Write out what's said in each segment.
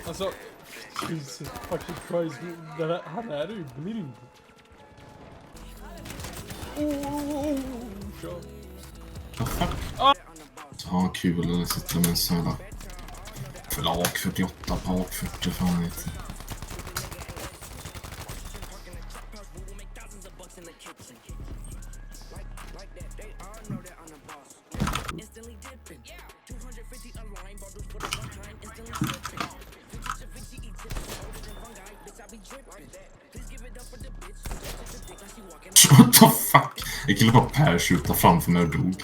Alltså, Jesus fucking Christ. Han är ju blind. Kör. Ta kul eller sitta med en söda. Flak 48, pak 40, fan vet jag. What the fuck? Jag killar bara parachute framför när jag dog.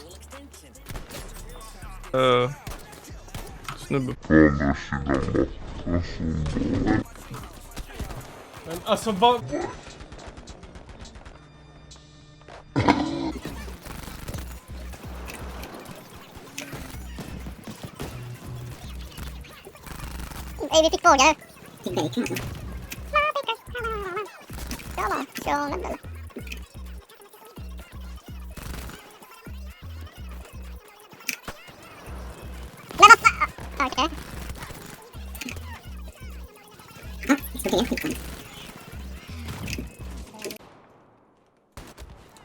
Snubbe. Men alltså vad... Nej, vi fick fråga. Till bacon alltså. Ja, men okej.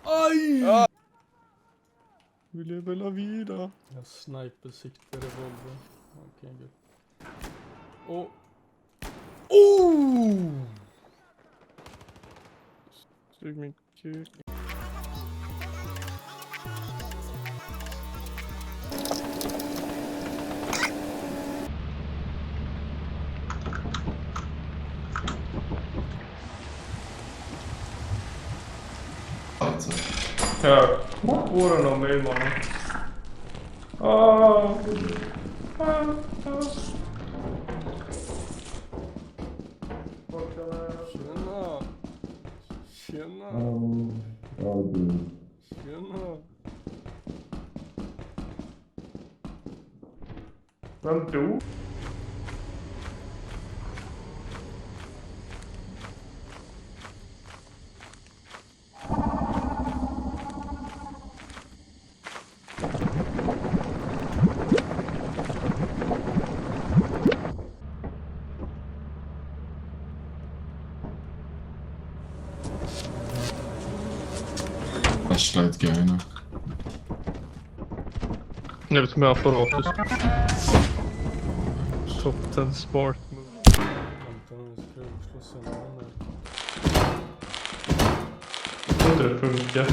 Aj! Ah. Vi lever la vida. Jag sniper-siktar revolver. Okej, gud. Och... Oh! Sug min kuk. Ja, våren om mig imorgon. Tjena! Tjena! Tjena! Vem dog? Flashlight guy nu. Jag vet inte om jag får åt Top 10 smart move. Vänta nu, ska jag slå sönder den där. Det funkar.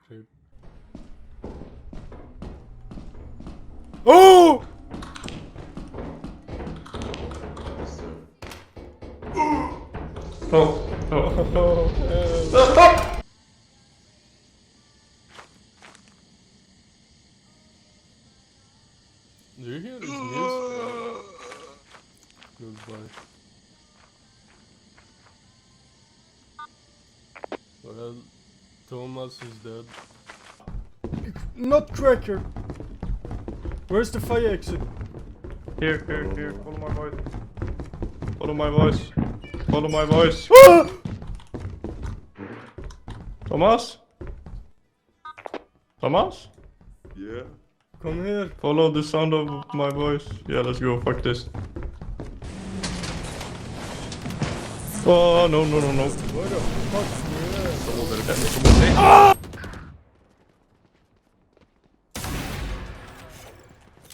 Typ. Oh! Stopp! Do you hear this music? Goodbye. Well, Thomas is dead. Nutcracker! Where's the fire exit? Here. Follow my voice. Follow my voice. Follow my voice. Ah! Thomas? Thomas? Yeah. Come here. Follow the sound of my voice. Yeah, let's go. Fuck this. Oh, no. What the fuck? Yeah.